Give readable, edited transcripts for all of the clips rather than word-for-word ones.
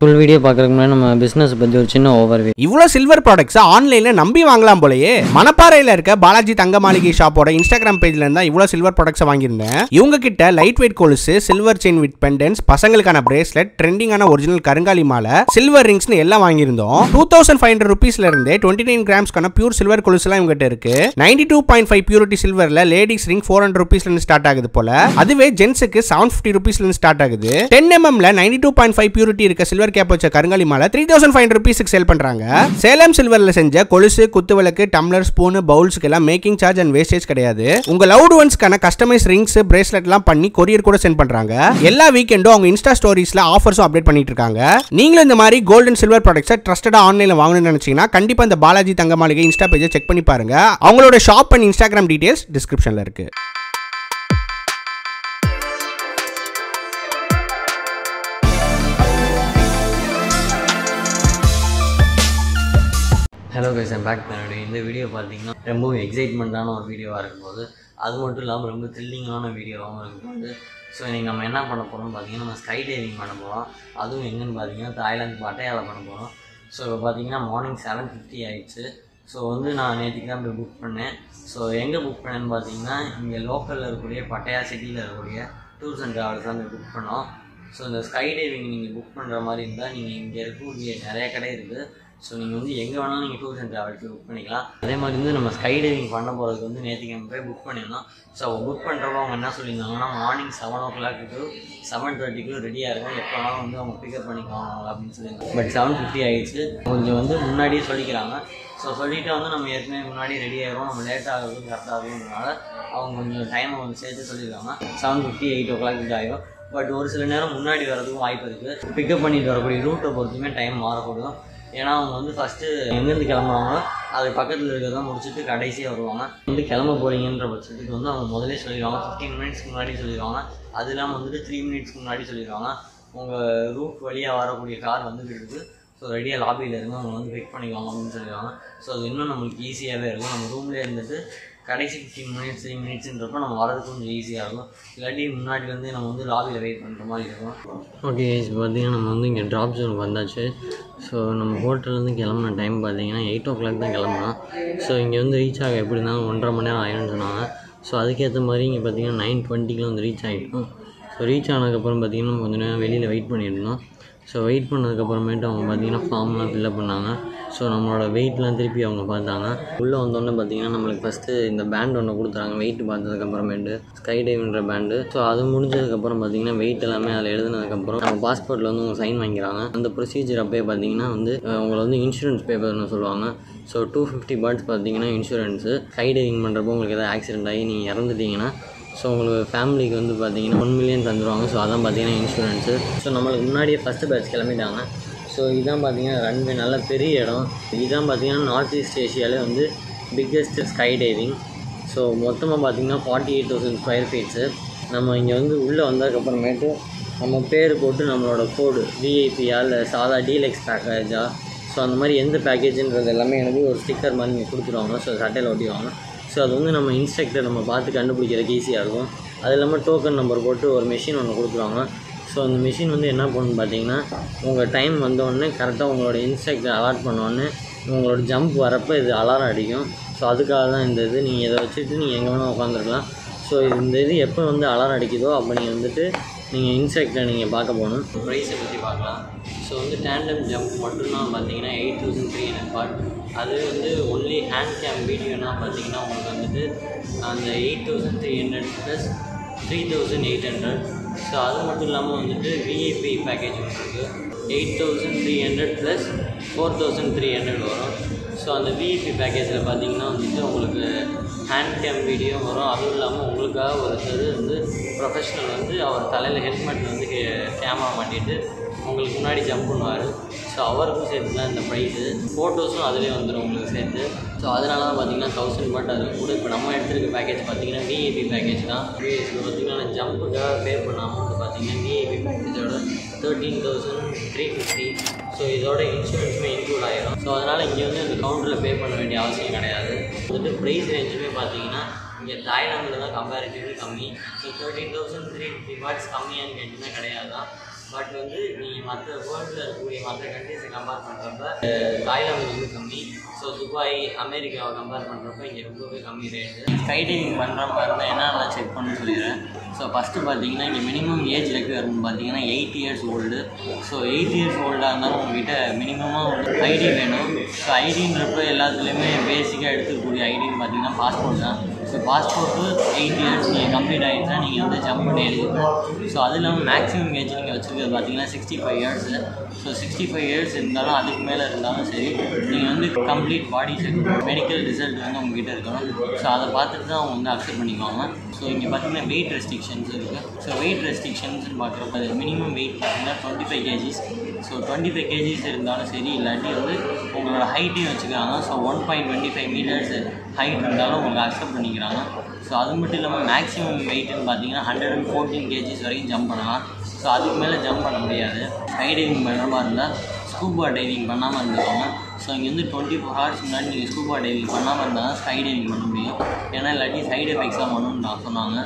Full video பார்க்கறதுக்கு முன்னாடி நம்ம பிசினஸ் பத்தி ஒரு சின்ன ஓவர்வியூ. இவ்வளோ சில்வர் ப்ராடக்ட்ஸ் ஆன்லைன்ல நம்பி வாங்கலாம் போலயே. மணப்பாறையில் இருக்க பாலாஜி தங்க மாளிகை ஷாப்போட இன்ஸ்டாகிராம் பேஜ்ல இருந்தா இவ்வளோ சில்வர் ப்ராடக்ட்ஸ் வாங்கியிருந்தேன். இவங்க கிட்ட லைட் வெயிட் கொலுசு, சில்வர் செயின் வித் பெண்டன்ஸ், பசங்களுக்கான பிரேஸ்லெட், ட்ரெண்டிங்கான ஒரிஜினல் கருங்காலி மாலை, சில்வர் ரிங்ஸ்னு எல்லாம் வாங்கியிருந்தோம். 2500 rupeesல இருந்து 29 கிராம்ஸ்க்கான பியூர் சில்வர் கொலுசுலாம் இவங்க கிட்ட இருக்கு. 92.5 பியூரிட்டி சில்வர்ல லேடிஸ் ரிங் 400 rupeesல இருந்து ஸ்டார்ட் ஆகுது போல. அதுவே ஜென்ஸுக்கு 750 rupeesல இருந்து ஸ்டார்ட் ஆகுது. 10mm ல 92.5 பியூரிட்டி இருக்க சில்வர் கேப் வச்ச கருங்காலி மாலை 3500 rupeesக்கு சேல் பண்றாங்க. சேலம் சில்வர்ல செஞ்ச கொலுசு, குத்துவிளக்கு, டம்ளர், ஸ்பூன், பவுல்ஸ்க்கு எல்லாம் மேக்கிங் சார்ஜ் அண்ட் வேஸ்டேஜ் கிடையாது. உங்க லவ்ட் ஒன்ஸ்க்கான கஸ்டமைஸ் ரிங்ஸ், பிரேஸ்லெட் எல்லாம் பண்ணி கொரியர் கூட சென்ட் பண்றாங்க. எல்லா வீக்கெண்டும் அவங்க இன்ஸ்டா ஸ்டோரிஸ்ல ஆஃபர்ஸும் அப்டேட் பண்ணிட்டு இருக்காங்க. நீங்களும் இந்த மாதிரி கோல்ட் அண்ட் சில்வர் ப்ராடக்ட்ஸை ட்ரஸ்டடா ஆன்லைன்ல வாங்கணும்னு நினைச்சீங்கன்னா கண்டிப்பா இந்த பாலாஜி தங்க மாளிகை இன்ஸ்டா பேஜை செக் பண்ணி பாருங்க. அவங்களோட ஷாப் அண்ட் இன்ஸ்டாகிராம் டீடைல்ஸ் டிஸ்கிரிப்ஷன்ல இருக்கு. Hello guys, I'm back. இந்த வீடியோ பார்த்தீங்கன்னா ரொம்ப எக்ஸைட்மெண்ட்டான ஒரு வீடியோவாக இருக்கும்போது, அது மட்டும் இல்லாமல் ரொம்ப த்ரில்லிங்கான வீடியோவாகவும் இருக்கும்போது, ஸோ இன்றைக்கி நம்ம என்ன பண்ண போகிறோம்னு பார்த்தீங்கன்னா நம்ம ஸ்கை டைவிங் பண்ண போகிறோம். அதுவும் எங்கேன்னு பார்த்தீங்கன்னா தாய்லாந்து பட்டையாவில் பண்ண போகிறோம். ஸோ இப்போ பார்த்தீங்கன்னா மார்னிங் 7:50 ஆகிடுச்சு. ஸோ நான் நேற்றுக்கு தான் போய் புக் பண்ணேன். ஸோ எங்கே புக் பண்ணேன்னு பார்த்தீங்கன்னா இங்கே லோக்கலில் இருக்கக்கூடிய பட்டையா சிட்டியில் இருக்கக்கூடிய டூர்ஸ் அண்ட் ட்ராவல்ஸ் தான் போய் புக் பண்ணோம். ஸோ இந்த ஸ்கை டைவிங் நீங்கள் புக் பண்ணுற மாதிரி இருந்தால் நீங்கள் இங்கே இருக்கக்கூடிய நிறைய கடை இருக்குது. ஸோ நீங்கள் எங்கே வேணாலும் நீங்கள் டூர்ஸ் அண்ட் ட்ராவல்ஸில் புக் பண்ணிக்கலாம். அதே மாதிரி நம்ம ஸ்கை டைவிங் பண்ண போகிறதுக்கு நேற்றுக்கு நம்ம போய் புக் பண்ணியிருந்தோம். ஸோ புக் பண்ணுறப்ப அவங்க என்ன சொல்லியிருந்தாங்கன்னா மார்னிங் 7 o'clock to 7:30 ரெடியாக இருக்கும், எப்போ வேணாலும் அவங்க பிக்கப் பண்ணிக்குவாங்க அப்படின்னு சொல்லியிருந்தாங்க. பட் 7:50 ஆகிடுச்சு. கொஞ்சம் முன்னாடியே சொல்லிக்கிறாங்க. ஸோ சொல்லிவிட்டு நம்ம ஏற்கனவே முன்னாடி ரெடி ஆகிடும், நம்ம லேட் ஆகுறது கரெக்டாக ஆகுதுனால அவங்க கொஞ்சம் டைமை சேர்த்து சொல்லியிருக்காங்க. 7:50 8 o'clock ஆகிடும். பட் ஒரு சில நேரம் முன்னாடி வரதுக்கும் வாய்ப்பு இருக்குது. பிக்கப் பண்ணிட்டு வரக்கூடிய ரூட்டை பொறுத்துமே டைம் மாறக்கூடும். ஏன்னா அவங்க ஃபஸ்ட்டு எங்கேருந்து கிளம்புறாங்களோ அது பக்கத்தில் இருக்கிறதான் முடிச்சுட்டு கடைசியாக வருவாங்க. கிளம்ப போகிறீங்கன்ற பட்சத்துக்கு அவங்க முதலே சொல்லிடுவாங்க. 15 minutes முன்னாடி சொல்லிடுவாங்க. அது இல்லாமல் 3 minutes முன்னாடி சொல்லிடுவாங்க. உங்கள் ரூட் வழியாக வரக்கூடிய கார் வந்துட்டு இருக்குது, ஸோ ரெடியாக லாபியில் இருந்து அவங்க பிக் பண்ணிக்குவாங்க அப்படின்னு சொல்லிடுவாங்க. ஸோ அது இன்னும் நம்மளுக்கு ஈஸியாகவே இருக்கும். நம்ம ரூம்லேயே இருந்துட்டு கடைசி 15 minutes 3 minutesன்றப்போ நம்ம வரதுக்கு கொஞ்சம் ஈஸியாக இருக்கும். இல்லாட்டி முன்னாடி நம்ம லாபியில் வெயிட் பண்ணுற மாதிரி இருக்கும். ஓகே, இப்போ பார்த்தீங்கன்னா நம்ம இங்கே ட்ராப் ஜோனுக்கு வந்தாச்சு. ஸோ நம்ம ஹோட்டல்லேருந்து கிளம்புன டைம் பார்த்தீங்கன்னா 8 o'clock தான் கிளம்புனோம். ஸோ இங்கே ரீச் ஆக எப்படி இருந்தாலும் 1.5 மணி நேரம் ஆகிடும்னு சொன்னாங்க. ஸோ அதுக்கேற்ற மாதிரி இங்கே பார்த்தீங்கன்னா 9:20 ரீச் ஆகிட்டோம். ஸோ ரீச் ஆனதுக்கப்புறம் பார்த்தீங்கன்னா நம்ம கொஞ்சம் நேரம் வெளியில் வெயிட் பண்ணியிருந்தோம். ஸோ வெயிட் பண்ணதுக்கப்புறமேட்டு அவங்க பார்த்தீங்கன்னா ஃபார்ம்லாம் ஃபில்லப் பண்ணாங்க. ஸோ நம்மளோட வெயிட்லாம் திருப்பி அவங்க பார்த்தாங்க. உள்ளே வந்தோடனே பார்த்தீங்கன்னா நம்மளுக்கு ஃபஸ்ட்டு இந்த பேண்ட் ஒன்று கொடுத்தாங்க. வெயிட் பார்த்ததுக்கப்புறமேட்டு ஸ்கை டைவ்ன்ற பேண்டு. ஸோ அது முடிஞ்சதுக்கப்புறம் பார்த்தீங்கன்னா வெயிட் எல்லாமே அதில் எழுதுனதுக்கப்புறம் நம்ம பாஸ்போர்ட்டில் அவங்க சைன் வாங்கிக்கிறாங்க. அந்த ப்ரொசீஜர் அப்போயே பார்த்தீங்கன்னா உங்களை இன்சூரன்ஸ் பே பண்ண சொல்லுவாங்க. ஸோ 250 baht பார்த்தீங்கன்னா இன்சூரன்ஸு. ஸ்கை டைவிங் பண்ணுறப்போ உங்களுக்கு எதாவது ஆக்சிடென்ட் ஆகி நீங்கள் இறந்துட்டீங்கன்னா ஸோ உங்களுக்கு ஃபேமிலிக்கு பார்த்தீங்கன்னா 1 million தந்துடுவாங்க. ஸோ அதான் பார்த்தீங்கன்னா இன்சூரன்ஸு. ஸோ நம்மளுக்கு முன்னாடியே ஃபஸ்ட்டு பேட்ச் கிளம்பிட்டாங்க. ஸோ இதான் பார்த்தீங்கன்னா ரன்வே, நல்ல பெரிய இடம். இதுதான் பார்த்தீங்கன்னா நார்த் ஈஸ்ட் ஏஷியாவிலே பிக்கெஸ்ட் ஸ்கை டைவிங். ஸோ மொத்தமாக பார்த்தீங்கன்னா 48,000 square feet. நம்ம இங்கே உள்ளே வந்ததுக்கப்புறமேட்டு நம்ம பேர் போட்டு நம்மளோட கோடு விஐபியா இல்லை சாதா டீலக்ஸ் பேக்கேஜா, ஸோ அந்த மாதிரி எந்த பேக்கேஜுன்றது எல்லாமே ஒரு ஸ்டிக்கர் மாதிரி நீங்கள் கொடுத்துருவாங்க. ஸோ சட்டையில் ஒட்டிடுவாங்க. ஸோ அது நம்ம இன்ஸ்ட்ரக்டர் நம்ம பார்த்து கண்டுபிடிக்கிறதுக்கு ஈஸியாக இருக்கும். அது இல்லாமல் டோக்கன் நம்பர் போட்டு ஒரு மெஷின் ஒன்று கொடுத்துருவாங்க. ஸோ அந்த மிஷின் என்ன பண்ணுன்னு பார்த்தீங்கன்னா உங்கள் டைம் வந்தோடனே கரெக்டாக உங்களோட இன்ஸ்ட்ரக்டர் அலாட் பண்ணோடனே உங்களோட ஜம்ப் வரப்போ இது அலாரம் அடிக்கும். ஸோ அதுக்காக தான் இந்த நீங்கள் இதை வச்சுட்டு நீங்கள் எங்கே வேணால் உட்காந்துருக்கலாம். ஸோ இந்த எப்போ அலாரம் அடிக்குதோ அப்போ நீங்கள் நீங்கள் இன்ஸ்ட்ரக்டரை நீங்கள் பார்க்க போகணும். ப்ரைஸை பற்றி பார்க்கலாம். ஸோ டேண்டம் ஜம்ப் மட்டும்தான் பார்த்தீங்கன்னா 8,300 baht. அது ஒன்லி ஹேண்ட் கேம் வீடியோனா பார்த்தீங்கன்னா உங்களுக்கு அந்த 8,300 + 3,800. ஸோ அது மட்டும் இல்லாமல் விஐபி பேக்கேஜ் இருக்குது. 8,300 + 4,300 வரும். ஸோ அந்த விஐபி பேக்கேஜில் பார்த்தீங்கன்னா உங்களுக்கு ஹேண்ட் கேம் வீடியோ வரும். அதுவும் இல்லாமல் உங்களுக்காக ஒருத்தர் ப்ரொஃபஷ்னல் அவர் தலையில் ஹெல்மெட் கேமரா மாட்டிட்டு உங்களுக்கு முன்னாடி ஜம்ப் பண்ணுவார். ஸோ அவருக்கும் சேர்த்து தான் இந்த ப்ரைஸு. ஃபோட்டோஸும் அதிலே வந்துடும் உங்களுக்கு சேர்த்து. ஸோ அதனால தான் பார்த்தீங்கன்னா 1000 baht. அது கூட இப்போ நம்ம எடுத்துருக்க பேக்கேஜ் பார்த்தீங்கன்னா விஐபி பேக்கேஜ் தான். இதில் பார்த்தீங்கன்னா ஜம்ப்புக்காக பே பண்ண அமௌண்ட் பார்த்தீங்கன்னா விஐபி பேக்கேஜோட 13,350. ஸோ இதோட இன்சூரன்ஸுமே இன்க்ளூட் ஆகிடும். ஸோ அதனால் இங்கே அந்த கவுண்டரில் பே பண்ண வேண்டிய அவசியம் கிடையாது. ப்ரைஸ் ரேஞ்சுமே பார்த்தீங்கன்னா இங்கே தாய்லாந்தில் தான் கம்பேரிட்டிவ்லி கம்மி. ஸோ 13,350 வாட்ஸ் கம்மியானு கேட்டிங்கன்னா கிடையாது தான். பட் வந்து நீங்கள் மற்ற வேர்ல்டில் இருக்கக்கூடிய மற்ற கண்ட்ரிஸை கம்பேர் பண்ணுறப்ப தாய்லாந்து வந்து கம்மி. ஸோ துபாய் அமெரிக்காவை கம்பேர் பண்ணுறப்ப இங்கே ரொம்பவே கம்மி ரேட்டு. ஸ்கை டைவிங் பண்ணுற மாதிரி இருந்தால் என்னென்னலாம் செக் பண்ணு சொல்லிடுறேன். ஸோ ஃபஸ்ட்டு பார்த்தீங்கன்னா இங்கே மினிமம் ஏஜ் ரெக்யர்மெண்ட் பார்த்தீங்கன்னா 8 இயர்ஸ் ஓல்டு. ஸோ 8 இயர்ஸ் ஓல்டாக இருந்தாலும் உங்கள்கிட்ட மினிமமாக வந்து ஐடி வேணும். ஸோ ஐடின்றப்ப எல்லாத்துலேயுமே பேசிக்காக எடுத்துக்கக்கூடிய ஐடின்னு பார்த்தீங்கன்னா பாஸ்போர்ட் தான். ஸோ பாஸ்போர்ட்டு 8 இயர்ஸ் நீங்கள் கம்ப்ளீட் ஆகிடுச்சா நீங்கள் வந்து ஜம்ப் பண்ணி எடுத்துக்கணும். ஸோ அது இல்லாமல் மேக்ஸிமம் ஏஜ் நீங்கள் வச்சுருக்கிறது பார்த்தீங்கன்னா 65 இயர்ஸு. ஸோ 65 இயர்ஸ் இருந்தாலும் அதுக்கு மேலே இருந்தாலும் சரி நீங்கள் வந்து complete body check medical result வந்து உங்ககிட்ட இருக்கணும். ஸோ அதை பார்த்துட்டு தான் அவங்க வந்து அக்செப்ட் பண்ணிக்குவாங்க. ஸோ இங்கே பார்த்தீங்கன்னா வெயிட் ரெஸ்ட்ரிக்ஷன்ஸ் இருக்குது. ஸோ வெயிட் ரெஸ்ட்ரிக்ஷன்ஸ்னு பார்க்குறப்ப அது மினிமம் வெயிட் பார்த்தீங்கன்னா 25 kgs. ஸோ 25 kgs இருந்தாலும் சரி, இல்லாட்டி வந்து உங்களோட ஹைட்டையும் வச்சுக்கிறாங்க. ஸோ 1.25 meters ஹைட் இருந்தாலும் உங்களுக்கு அக்செப்ட் பண்ணிக்கிறாங்க. ஸோ அது மட்டும் இல்லாமல் மேக்ஸிமம் வெயிட்னு பார்த்தீங்கன்னா 114 kgs வரைக்கும் ஜம்ப் பண்ணலாம். ஸோ அதுக்கு மேலே ஜம்ப் பண்ண முடியாது. ஸ்கை டைவிங் பண்ணுற மாதிரி இருந்தால் ஸ்கூபா டைவிங் பண்ணாமல் இருந்துக்கோங்க. ஸோ இங்கே வந்து 24 hours முன்னாடி நீங்கள் ஸ்கூபா டைவிங் பண்ணாமல் இருந்தால் தான் ஸ்கை டைவிங் பண்ண முடியும். ஏன்னா இல்லாட்டி சைடு எஃபெக்ட்ஸ்லாம் பண்ணணும்னு நான் சொன்னாங்க.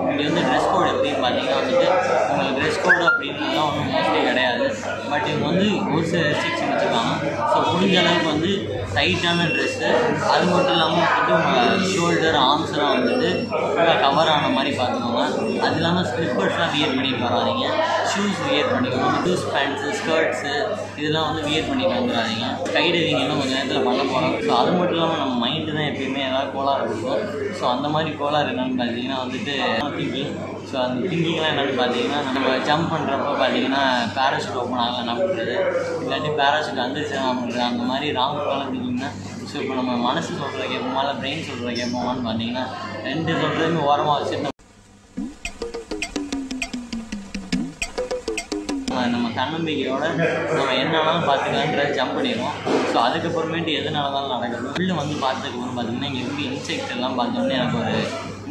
இங்கே வந்து ட்ரெஸ் கோட் எப்படின்னு பார்த்தீங்கன்னா வந்துட்டு உங்களுக்கு ட்ரெஸ் கோடு அப்படின்லாம் ஒன்றும் மோஸ்ட்லி கிடையாது. பட் இவங்க வந்து ஒரு சில ரெஸ்ட்ரிக்ஷன் வச்சுருக்காங்க. ஸோ முடிஞ்ச அளவுக்கு வந்து டைட்டான ட்ரெஸ்ஸு, அது மட்டும் இல்லாமல் வந்துட்டு உங்கள் ஷோல்டர் ஆர்ம்ஸ்லாம் வந்துட்டு ஃபுல்லாக கவர் ஆன மாதிரி பார்த்துக்கோங்க. அது இல்லாமல் ஸ்லிப்பர்ஸ்லாம் வியர் பண்ணிட்டு வராதிங்க. ஷூஸ் வியர் பண்ணிக்கணும். ஷூஸ் பேண்ட்ஸு ஸ்கர்ட்ஸு இதெல்லாம் வந்து வியர் பண்ணிட்டு வந்துடாதீங்க. ஸ்கை டைவிங் இன்னும் கொஞ்சம் நேரத்தில் பண்ண போகிறோம். ஸோ அது மட்டும் இல்லாமல் நம்ம மைண்டு தான் எப்பயுமே ஏதாவது கோளாறு இருக்கும். ஸோ அந்த மாதிரி கோளாறு என்னென்னு பார்த்தீங்கன்னா வந்துட்டு திங்கிங். ஸோ அந்த திங்கிங்லாம் என்னென்னு பார்த்தீங்கன்னா நம்ம ஜம்ப் பண்ணுறப்ப பார்த்தீங்கன்னா பேராஷூட் ஓப்பன் ஆகலாம் என்ன பண்ணுறது, இல்லாட்டி பேராஷூட் வந்துருச்சு என்ன பண்ணுறது, அந்த மாதிரி ராங் கோலாம் திங்கிங்னா. ஸோ இப்போ நம்ம மனசு சொல்கிறத கேட்போமா இல்லை பிரெயின் சொல்கிறத கேட்போமான்னு பார்த்தீங்கன்னா 2 சொல்கிறதுமே ஓரமாக வச்சுட்டு நம்ம தன்னம்பிக்கையோட நம்ம என்னன்னாலும் பார்த்துக்கலான்ற ஜம்ப் பண்ணிடுவோம். ஸோ அதுக்கப்புறமேட்டு எதுனால தான் நடக்குது உள்ளே வந்து பார்த்ததுக்கப்புறம் பார்த்தீங்கன்னா இங்கே எப்படி இன்செக்ட் எல்லாம் பார்த்தோன்னே எனக்கு ஒரு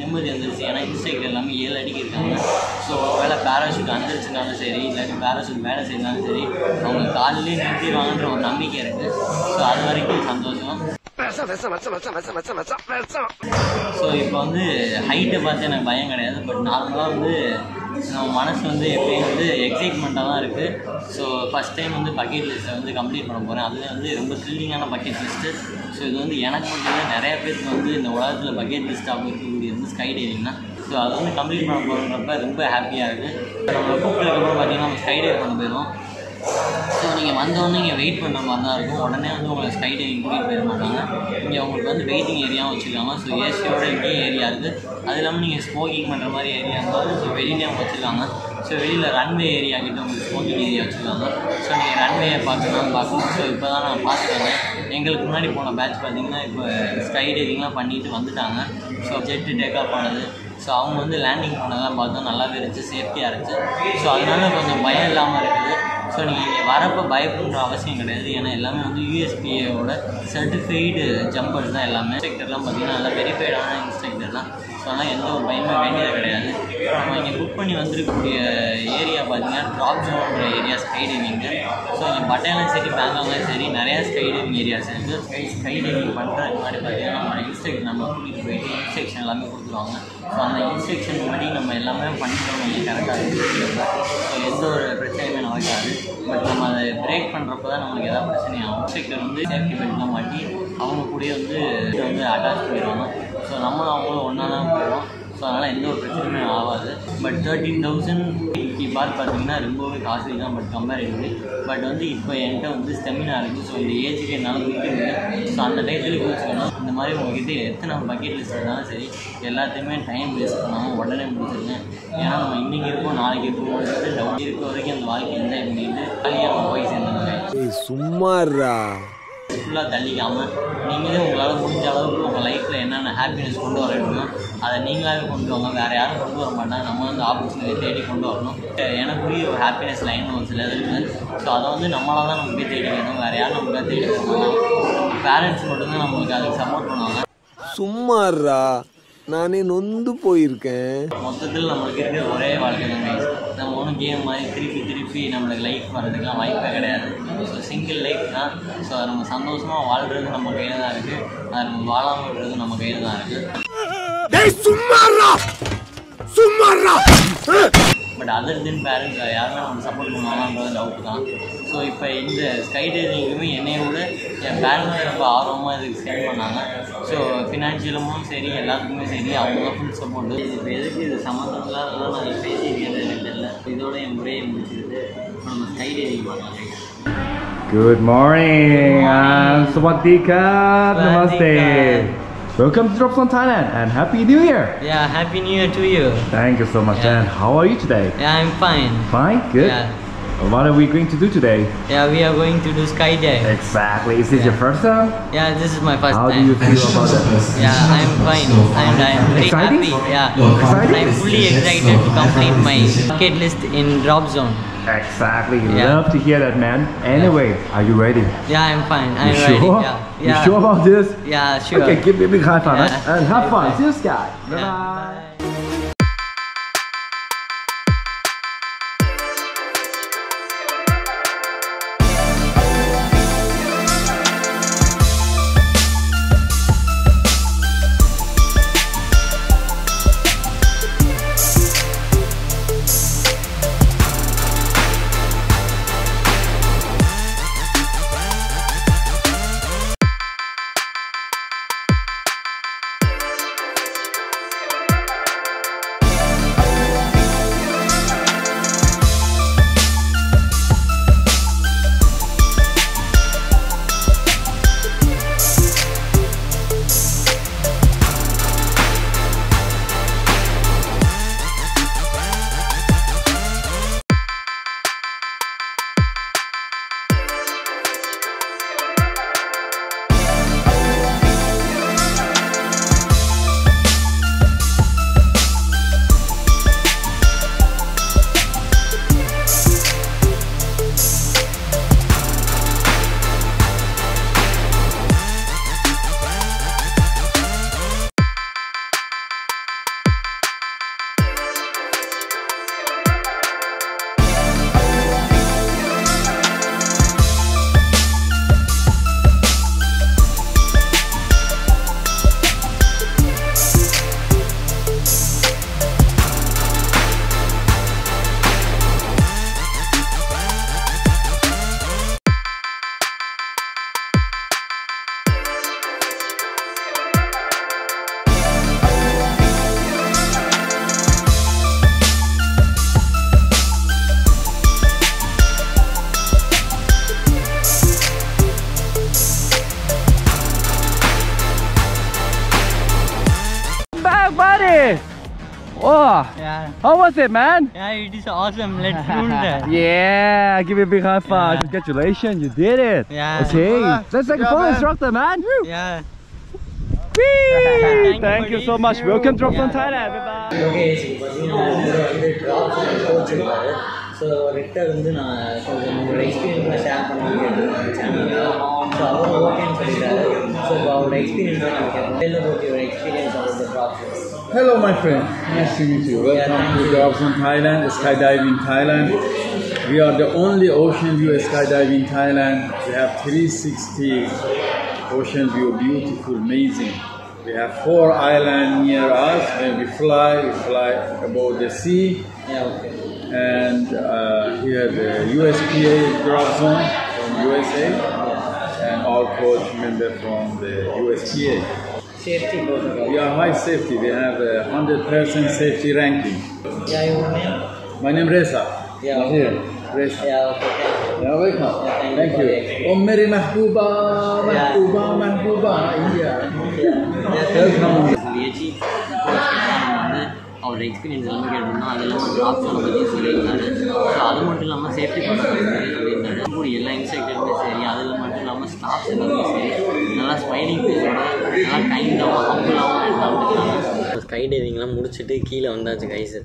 நிம்மதி வந்துருச்சு. ஏன்னா இன்செக்ட் எல்லாமே 7 அடிக்கு இருக்காங்க. ஸோ வேலை பேராஷூட் வந்துருச்சுனாலும் சரி, இல்லாட்டி பேராஷூட் வேலை செய்யனாலும் சரி, அவங்க காலையிலே நிறுத்திடுவாங்கன்ற ஒரு நம்பிக்கை இருக்குது. ஸோ அது வரைக்கும் சந்தோஷம். ஸோ இப்போ வந்து ஹைட்டை பார்த்து எனக்கு பயம் கிடையாது. பட் நார்மலாக வந்து நம்ம மனசு வந்து எப்பயும் வந்து எக்ஸைட்மெண்ட்டாக தான் இருக்குது. ஸோ ஃபஸ்ட் டைம் வந்து பக்கெட் லிஸ்ட்டை வந்து கம்ப்ளீட் பண்ண போகிறேன். அதுவே வந்து ரொம்ப த்ரில்லிங்கான பக்கெட் லிஸ்ட்டு. ஸோ இது வந்து எனக்கு மட்டும் இல்லை, நிறையா பேருக்கு வந்து இந்த உலகத்தில் பக்கெட் லிஸ்ட்டாக இருக்கக்கூடியது வந்து ஸ்கை டைவிங் தான். ஸோ அதை வந்து கம்ப்ளீட் பண்ண போகிறப்ப ரொம்ப ஹாப்பியாக இருக்குது. நம்ம கூப்பிட்டதுக்கப்புறம் பார்த்தீங்கன்னா நம்ம ஸ்கை டைவ் பண்ண போயிடும். ஸோ நீங்கள் வந்தோடனே இங்கே வெயிட் பண்ணுற மாதிரி தான் இருக்கும். உடனே வந்து உங்களை ஸ்கை டைவிங் கூட்டிகிட்டு போயிட மாட்டாங்க. இங்கே உங்களுக்கு வந்து வெயிட்டிங் ஏரியாவும் வச்சுருக்காங்க. ஸோ ஏசியோட இங்கேயும் ஏரியா இருக்குது. அது இல்லாமல் நீங்கள் ஸ்மோக்கிங் பண்ணுற மாதிரி ஏரியா இருந்தாலும் ஸோ வெளியிலே அவங்க வச்சுருக்காங்க. ஸோ வெளியில் ரன்வே ஏரியா கிட்ட உங்களுக்கு ஸ்மோக்கிங் ஏரியா வச்சுருக்காங்க. ஸோ நீங்கள் ரன்வேயை பார்க்கணும். ஸோ இப்போ தான் நான் பார்த்துட்டாங்க. எங்களுக்கு முன்னாடி போன பேட்ச் பார்த்திங்கன்னா இப்போ ஸ்கை டைவிங்லாம் பண்ணிட்டு வந்துட்டாங்க. ஸோ ஜெட்டு டேக் ஆஃப் ஆனது. ஸோ அவங்க வந்து லேண்டிங் பண்ணதெல்லாம் பார்த்தோம் நல்லாவே இருந்துச்சு, சேஃப்டியாக இருந்துச்சு. ஸோ அதனால கொஞ்சம் பயம் இல்லாமல் இருக்குது. ஸோ நீங்கள் இங்கே வரப்போ பயப்படுற அவசியம் கிடையாது. ஏன்னா எல்லாமே வந்து USPAவோட சர்டிஃபைடு ஜம்பர்ஸ் தான் எல்லாமே. இன்ஸ்ட்ரக்டர்லாம் பார்த்திங்கன்னா நல்லா வெரிஃபைடான இன்ஸ்ட்ரக்டர் தான். ஸோ அதனால் எந்த ஒரு பயமே வேண்டியது கிடையாது. நம்ம இங்கே புக் பண்ணி வந்துருக்கக்கூடிய ஏரியா பார்த்திங்கன்னா ட்ராப் ஜோன்ற ஏரியா ஸ்கை டைவிங்கு. ஸோ இங்கே பட்டையெல்லாம் சரி பேங்காங்லாம் சரி நிறையா ஸ்கை டைவிங் ஏரியாஸ் இருக்குது. ஸ்கை டைவிங் பண்ணுறதுக்கு முன்னாடி பார்த்திங்கன்னா நம்ம இன்ஸ்ட்ரக்டர் நம்ம கூட்டிகிட்டு போயிட்டு இன்ஸ்ட்ரக்ஷன் எல்லாமே கொடுத்துருவாங்க. ஸோ அந்த இன்ஸ்ட்ரக்ஷன் படி நம்ம எல்லாமே பண்ணிட்டோம் நீங்கள் கரெக்டாக இருக்குது. ஸோ எந்த ஒரு பிரச்சனையுமே நடக்காது. பட் நம்ம அதை பிரேக் பண்ணுறப்ப தான் நம்மளுக்கு எதாவது பிரச்சனை ஆகும். இன்ஸ்ட்ரக்டர் வந்து சேஃப்டி பெல்ட்லாம் மாட்டி அவங்க கூடயே வந்து அட்டாச் பண்ணிடுவாங்க. ஸோ நம்மளும் அவங்களும் ஒன்றா தான் போவோம். ஸோ அதனால் எந்த ஒரு பிரச்சனையுமே ஆகாது. பட் 13,000 பார்த்தீங்கன்னா ரொம்பவே காஸ்ட்லி தான். பட் கம்பேரிட்டிவ்லி பட் வந்து இப்போ என்கிட்ட வந்து ஸ்டெமினா இருக்குது. ஸோ இந்த ஏஜுக்கு என்னால் குடிக்க முடியும். ஸோ அந்த டைத்தில் குடிச்சுக்கணும். இந்த மாதிரி உங்கள்கிட்ட எத்தனை பக்கெட் லிஸ்ட் இருந்தாலும் சரி எல்லாத்தையுமே டைம் வேஸ்ட் பண்ணாமல் உடனே முடிச்சிருங்க. ஏன்னா நம்ம இன்றைக்கி இருப்போம் நாளைக்கு இருப்போம் டவுன் இருக்க வரைக்கும் அந்த வாழ்க்கை என்ஜாய் பண்ணிட்டு ஜாலியாக நம்ம போய் சேர்ந்துருங்க. சும்மாறா ஃபுல்லாக தள்ளிக்காமல் நீங்களே உங்களால் முடிஞ்ச அளவுக்கு உங்கள் லைஃப்பில் என்னென்ன ஹாப்பினஸ் கொண்டு வர வேணுமோ அதை நீங்களாகவே கொண்டு வாங்க. வேறு யாரும் கொண்டு வர மாட்டாங்க. நம்ம வந்து ஆப்பர்ச்சுனிட்டி தேடி கொண்டு வரணும். எனக்குரிய ஒரு ஹாப்பினஸ் லைன் ஒரு சிலது இருக்குது. ஸோ அதை வந்து நம்மளாக தான் நம்ம போய் தேடி வேணும். வேறு யாரும் நமக்காக தேடி போகணும். பேரண்ட்ஸ் மட்டும்தான் நம்மளுக்கு அதுக்கு சப்போர்ட் பண்ணுவாங்க. சும்மாறா நானே நொந்து போயிருக்கேன். மொத்தத்தில் நம்மளுக்கு இருக்கிற ஒரே வாழ்க்கை தான். நம்ம ஒன்றும் கேம் மாதிரி திருப்பி நம்மளுக்கு லைஃப் வர்றதுக்கெலாம் வாய்ப்பே கிடையாது. ஸோ சிங்கிள் லைஃப் தான். ஸோ அதை நம்ம சந்தோஷமாக வாழ்கிறது நம்ம கையில் தான் இருக்குது. அதை நம்ம வாழாமல் விடுறது நம்ம கையில் தான் இருக்குது. பட் அதர் தென் பேரண்ட்ஸ் யாருமே நம்ம சப்போர்ட் பண்ணுவாங்கன்றது டவுட் தான். ஸோ இப்போ இந்த ஸ்கை டைவிங்குமே என்னைய விட என் பேரண்ட்ஸ் ரொம்ப ஆர்வமாக இதுக்கு சென்ட் பண்ணாங்க. ஸோ ஃபினான்ஷியலும் சரி எல்லாத்துக்குமே சரி அவங்க ஃபுல் சப்போர்ட்டு. இப்போ எதுக்கு இது சம்மந்தம் இல்லாததான் நான் பேசியிருக்கிறது இல்லை. இதோட என் முறையை முடிச்சுக்கிட்டு இப்போ நம்ம ஸ்கை டைவிங் பண்ணலாம். Good morning. Sawadika. Namaste. Welcome to Drop Zone Thailand and Happy New Year. Yeah, Happy New Year to you. Thank you so much. Yeah. And how are you today? Yeah, I'm fine. Fine? Good. Yeah. What are we going to do today? Yeah, we are going to do skydive. Exactly. Is this your first time? Yeah, this is my first How time. do you feel about that? Yeah, I'm fine and I'm very Exciting? happy. Yeah, Exciting? I'm fully excited to complete my bucket list in Drop Zone. Exactly. Yeah. Love to hear that, man. Anyway, are you ready? Yeah, I'm fine. I'm You ready. sure? Yeah. You sure about this? Yeah, sure. Okay, give me a big high five, Yeah. man. And have fun. Bye. See you, Sky. Yeah. Bye-bye. Oh, Yeah. how was it, man? Yeah, it is awesome. Let's do that. Yeah, give me a big high five. Yeah. Congratulations, you did it. Yeah. Okay, let's take a photo instructor, man. Woo. Yeah. Whee! Thank buddy. you so much. Welcome to Drop Zone Yeah. Thailand. Bye-bye. Okay பார்த்தீங்கன்னா வந்து drop coach இருக்காரு. So ரிட்டர் வந்து நான் கொஞ்சம் உங்களோட எக்ஸ்பீரியன்ஸில் share பண்ணி சேனலில். ஸோ அவர் ஓகேன்னு சொல்லிட்டாரு. ஸோ இப்போ அவரோட எக்ஸ்பீரியன்ஸ் தான் எனக்கு வெளில போட்டு ஒரு எக்ஸ்பீரியன்ஸ் ஆகுது drop. Hello my friend, nice to meet you. Welcome to Drop Zone Thailand, Skydiving Thailand. We are the only ocean view skydiving Thailand. We have 360 ocean view, beautiful, amazing. We have 4 islands near us. When we fly above the sea. Yeah, okay. And here the USPA Drop Zone from USA. And all coach members from the USPA. Safety protocol. We are high safety. We have a 100% safety ranking. Yeah, your name? My name is Reza. Yeah, okay. Here, Reza. Yeah, okay. Yeah, welcome. Yeah, thank you. Oh, Mary Mahbooba, Mahbooba, Mahbooba, India. Welcome. வந்து அவரோட experience எல்லாமே கேட்டோம்னா அது இல்லாமல் drop ஜோனை பற்றி சொல்லியிருந்தாரு. So அது மட்டும் இல்லாமல் சேஃப்டி ப்ரோட்டோகால் சொல்லியிருந்தாரு. இப்படி எல்லா இன்ஸ்ட்ரக்டருமே சரி, அதில் மட்டும் இல்லாமல் ஸ்டாஃப்ஸ் எல்லாமே சரி, நல்லா ஸ்மைலிங் ஃபேஸோட நல்லா கைண்டாகவும் ஹம்பிளாகவும் இருந்தாங்க. ஸ்கை டைவிங்லாம் முடிச்சுட்டு கீழே வந்தாச்சு கைஸ்.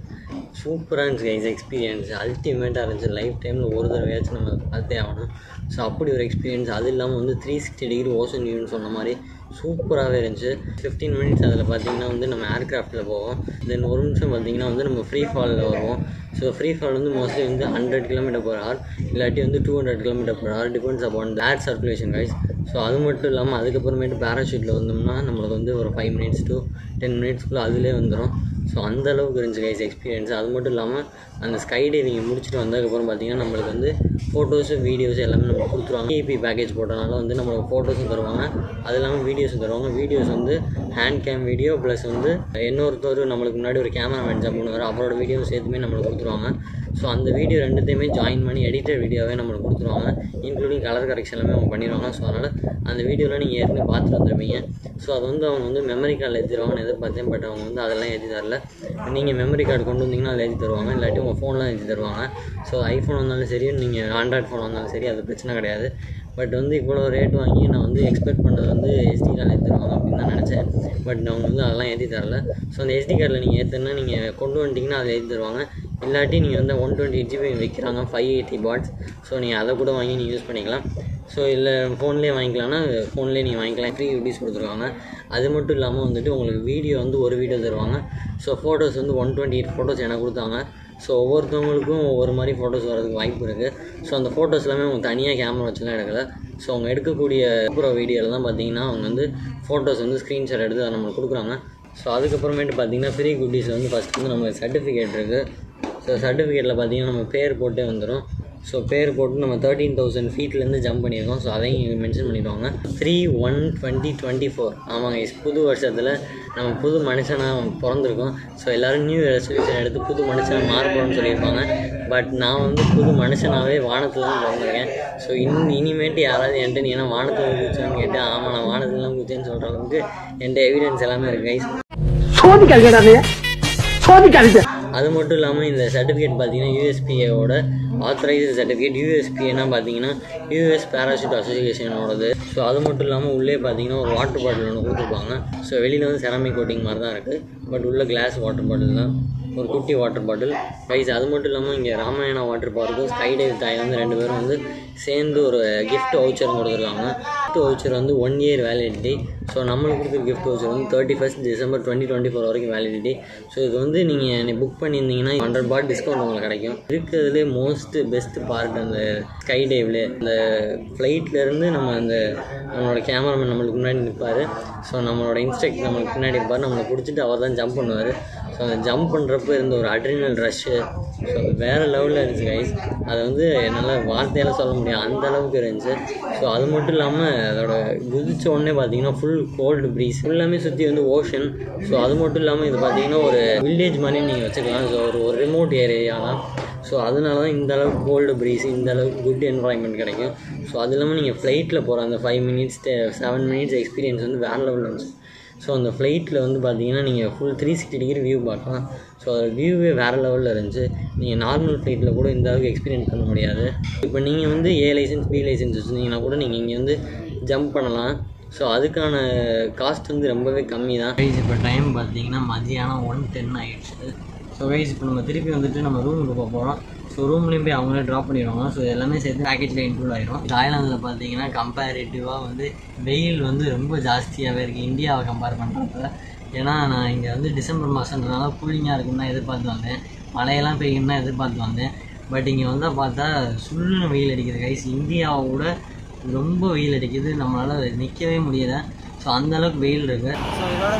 சூப்பராக இருந்துச்சு கைஸ். எக்ஸ்பீரியன்ஸ் அல்டிமேட்டாக இருந்துச்சு. லைஃப் டைமில் ஒரு தடவையாச்சும் நம்ம பார்த்தே ஆகணும். ஸோ அப்படி ஒரு எக்ஸ்பீரியன்ஸ். அது இல்லாமல் வந்து 360 டிகிரி ஓஷன் வியூன்னு சொன்ன மாதிரி சூப்பராகவே இருந்துச்சு. 15 மினிட்ஸ் அதில் பார்த்தீங்கன்னா வந்து நம்ம ஏர்க்ராஃப்டில் போவோம். தென் ஒரு நிமிஷம் பார்த்தீங்கன்னா வந்து நம்ம ஃப்ரீ ஃபாலில் வருவோம். ஸோ ஃப்ரீ ஃபால் வந்து மோஸ்ட்லி வந்து 100 km/h இல்லாட்டி வந்து 200 km/h டிபெண்ட்ஸ் அப்பான் ஏர் சர்க்குலேஷன் கைஸ். ஸோ அது மட்டும் இல்லாமல் அதுக்கப்புறமேட்டு பேராஷூட்டில் வந்தோம்னா நம்மளுக்கு வந்து ஒரு 5 minutes to 10 minutesக்குள்ளே அதிலே வந்துடும். ஸோ அந்தளவுக்கு இருந்துச்சு கைஸ் எக்ஸ்பீரியன்ஸ். அது மட்டும் இல்லாமல் அந்த ஸ்கை டைவிங் முடிச்சுட்டு வந்ததுக்கப்புறம் பார்த்தீங்கன்னா நம்மளுக்கு வந்து ஃபோட்டோஸு வீடியோஸ் எல்லாமே நம்ம கொடுத்துருவாங்க. EIP பேக்கேஜ் போட்டனால வந்து நம்மளுக்கு ஃபோட்டோஸும் தருவாங்க, அது இல்லாமல் வீடியோஸும் தருவாங்க. வீடியோஸ் வந்து ஹேண்ட் கேம் வீடியோ ப்ளஸ் வந்து இன்னொருத்தர் நம்மளுக்கு முன்னாடி ஒரு கேமராமேன் ஜம்ப் பண்ணுவார், அவரோட வீடியோ சேர்த்துமே நம்மளுக்கு கொடுத்துருவாங்க. ஸோ அந்த வீடியோ ரெண்டுத்தையுமே ஜாயின் பண்ணி எடிட்டட் வீடியோவே நம்மளுக்கு கொடுத்துருவாங்க, இன்க்ளூடிங் கலர் கரெக்ஷன் எல்லாமே அவங்க பண்ணிடுவாங்க. ஸோ அதனால் அந்த வீடியோலாம் நீங்கள் ஏற்கனவே பார்த்துட்டு வந்துருப்பீங்க. ஸோ அது வந்து அவங்க வந்து மெமரி கார்டில் ஏற்றிடுவாங்கன்னு எதிர்பார்த்தேன், பட் அவங்க வந்து அதெல்லாம் ஏற்றி தரல. நீங்கள் மெமரி கார்டு கொண்டு வந்தீங்கன்னா அதில் ஏற்றி தருவாங்க, இல்லாட்டி உங்கள் ஃபோன்லாம் ஏற்றி தருவாங்க. ஸோ ஐஃபோன் வந்தாலும் சரி, நீங்கள் ஆண்ட்ராய்ட் ஃபோன் வந்தாலும் சரி, அது பிரச்சனை கிடையாது. பட் வந்து இவ்வளோ ரேட் வாங்கி நான் வந்து எக்ஸ்பெக்ட் பண்ணுறது வந்து SD கார்டு ஏற்றி தருவாங்க அப்படின்னு தான் நினச்சேன். பட் அவங்க வந்து அதெல்லாம் ஏற்றி தரல. ஸோ அந்த SD கார்டில் நீங்கள் ஏற்றுனா நீங்கள் கொண்டு வந்துட்டிங்கன்னா அதை ஏற்றி தருவாங்க, இல்லாட்டி நீங்கள் வந்து 128 GB வைக்கிறாங்க 580 watts. ஸோ நீங்கள் அதை கூட வாங்கி நீங்கள் யூஸ் பண்ணிக்கலாம். ஸோ இல்லை ஃபோன்லேயே வாங்கிக்கலாம்னா ஃபோன்லேயே நீங்கள் வாங்கிக்கலாம். ஃப்ரீ யூடிஸ் கொடுத்துருவாங்க. அது மட்டும் இல்லாமல் வந்துட்டு உங்களுக்கு வீடியோ வந்து ஒரு வீடியோ தருவாங்க. ஸோ ஃபோட்டோஸ் வந்து 128 ஃபோட்டோஸ் எனக்கு கொடுத்தாங்க. ஸோ ஒவ்வொருத்தவங்களுக்கும் ஒவ்வொரு மாதிரி ஃபோட்டோஸ் வரதுக்கு வாய்ப்பு இருக்குது. ஸோ அந்த ஃபோட்டோஸ் எல்லாமே அவங்க தனியாக கேமரா வச்சுலாம் எடுக்கலை. ஸோ அவங்க எடுக்கக்கூடிய வீடியோவில் தான் பார்த்தீங்கன்னா அவங்க வந்து ஃபோட்டோஸ் வந்து ஸ்க்ரீன்ஷாட் எடுத்து அதை நம்மளுக்கு கொடுக்குறாங்க. ஸோ அதுக்கப்புறமேட்டு பார்த்தீங்கன்னா ஃப்ரீ குட்டீஸில் வந்து ஃபஸ்ட்டு வந்து நம்ம சர்டிஃபிகேட் இருக்குது. ஸோ சர்டிஃபிகேட்டில் பார்த்தீங்கன்னா நம்ம பேர் போட்டே வந்துடும். ஸோ பேர் போட்டு நம்ம 13,000 feetலேருந்து ஜம்ப் பண்ணியிருக்கோம். ஸோ அதையும் மென்ஷன் பண்ணிடுவாங்க. 3/1/2024 ஆமாங்க, புது வருஷத்தில் நம்ம புது மனுஷனாக பிறந்திருக்கோம். ஸோ எல்லோரும் நியூ ரெசல்யூஷன் எடுத்து புது மனுஷனாக மாறப்போம்னு சொல்லியிருப்பாங்க. பட் நான் வந்து புது மனுஷனாகவே வானத்தில் தான் பிறந்திருக்கேன். ஸோ இனிமேட்டு யாராவது என்கிட்ட நீ ஏன்னா வானத்தில் குதிச்சான்னு கேட்டு, ஆமாம் நான் வானத்துலாம் குதிச்சேன்னு சொல்கிற அளவுக்கு என்கிட்ட எவிடன்ஸ் எல்லாமே இருக்குது கைஸ். அது மட்டும் இல்லாமல் இந்த சர்டிஃபிகேட் பார்த்தீங்கன்னா USPAவோட ஆத்தரைஸ்டு சர்டிஃபிகேட். USPAனா பார்த்தீங்கன்னா US பேராஷூட் அசோசியேஷனோடது. ஸோ அது மட்டும் இல்லாமல் உள்ளே பார்த்தீங்கன்னா ஒரு வாட்டர் பாட்டில் ஒன்று கொடுத்துருப்பாங்க. ஸோ வெளியில் வந்து செராமிக் கோட்டிங் மாதிரி தான் இருக்குது, பட் உள்ள கிளாஸ் வாட்டர் பாட்டில் தான், ஒரு குட்டி வாட்டர் பாட்டில் கைஸ். அது மட்டும் இல்லாமல் இங்கே ராமாயணா வாட்டர் பார்க்கும் ஸ்கை டைவ் தாய் வந்து 2 பேரும் வந்து சேர்ந்து ஒரு கிஃப்ட் வவுச்சர் கொடுத்துருக்காங்க. கிஃப்ட் வவுச்சர் வந்து 1 year வேலிடிட்டி. ஸோ நம்மளுக்கு கொடுக்குற கிஃப்ட் வவுச்சர் வந்து 31st December 2024 வரைக்கும் வேலிடிட்டி. ஸோ இது வந்து நீங்கள் புக் பண்ணியிருந்தீங்கன்னா 100 baht டிஸ்கவுண்ட் உங்களுக்கு கிடைக்கும். இருக்கிறதுலே பெஸ்ட் பார்ட் அந்த ஸ்கை டைவில் இந்த ஃப்ளைட்லேருந்து நம்மளோட கேமராமேன் நம்மளுக்கு முன்னாடி நிற்பார். ஸோ நம்மளோட இன்ஸ்ட்ரக்டர் நம்மளுக்கு பின்னாடி இருப்பார், நம்மளை பிடிச்சிட்டு அவர் தான் ஜம்ப் பண்ணுவார். ஸோ அந்த ஜம்ப் பண்ணுறப்போ இருந்த ஒரு அட்ரினல் ரஷ்ஷு ஸோ அது வேறு லெவலில் இருந்துச்சு கைஸ். அதை வந்து என்னால் வார்த்தையால் சொல்ல முடியாது, அந்த அளவுக்கு இருந்துச்சு. ஸோ அது மட்டும் இல்லாமல் அதோட குதிச்ச உடனே பார்த்தீங்கன்னா ஃபுல் கோல்டு ப்ரீஸ், ஃபுல்லாமே சுற்றி வந்து ஓஷன். ஸோ அது மட்டும் இல்லாமல் இது பார்த்தீங்கன்னா ஒரு வில்லேஜ் மாதிரி நீங்கள் வச்சுக்கலாம். ஸோ ஒரு ரிமோட் ஏரியா தான். ஸோ அதனால தான் இந்த அளவுக்கு கோல்டு ப்ரீஸ், இந்த அளவுக்கு குட் என்வாயன்மெண்ட் கிடைக்கும். ஸோ அது இல்லாமல் நீங்கள் ஃப்ளைட்டில் போகிற அந்த 5 minutes 7 minutes எக்ஸ்பீரியன்ஸ் வந்து வேறு லெவலில் இருந்துச்சு. ஸோ அந்த ஃப்ளைட்டில் வந்து பார்த்தீங்கன்னா நீங்கள் ஃபுல் 360 degree வியூ பார்க்கலாம். ஸோ அது வியூவே வேறு லெவலில் இருந்துச்சு. நீங்கள் நார்மல் ஃப்ளைட்டில் கூட இந்த அளவுக்கு எக்ஸ்பீரியன்ஸ் பண்ண முடியாது. இப்போ நீங்கள் வந்து A லைசன்ஸ் B லைசன்ஸ் வச்சுருந்தீங்கன்னா கூட நீங்கள் இங்கே வந்து ஜம்ப் பண்ணலாம். ஸோ அதுக்கான காஸ்ட் வந்து ரொம்பவே கம்மி தான். இப்போ டைம் பார்த்தீங்கன்னா மதியானம் 1:10 ஆகிடுச்சு. ஸோ கைஸ் இப்போ நம்ம திருப்பி வந்துட்டு நம்ம ரூமுக்கு போக போகிறோம். ஸோ ரூம்லேயும் போய் அவங்களே ட்ராப் பண்ணிடுவாங்க. ஸோ எல்லாமே சேர்த்து பேக்கேஜில் இன்க்ளூட் ஆகிடும். தாய்லாந்தில் பார்த்தீங்கன்னா கம்பேரிட்டிவாக வந்து வெயில் வந்து ரொம்ப ஜாஸ்தியாகவே இருக்குது இந்தியாவை கம்பேர் பண்ணுறப்ப. ஏன்னா நான் இங்கே வந்து டிசம்பர் மாதன்றதுனால கூலிங்காக இருக்குன்னு தான் எதிர்பார்த்து வந்தேன், மழையெல்லாம் பெய்யுன்னு தான் எதிர்பார்த்து வந்தேன். பட் இங்கே வந்தால் பார்த்தா சுள்ளுன்னு வெயில் அடிக்குது கைஸ். இந்தியாவை கூட ரொம்ப வெயில் அடிக்குது, நம்மளால் நிற்கவே முடியலை. ஸோ அந்தளவுக்கு வெயில் இருக்குது. ஸோ இதோட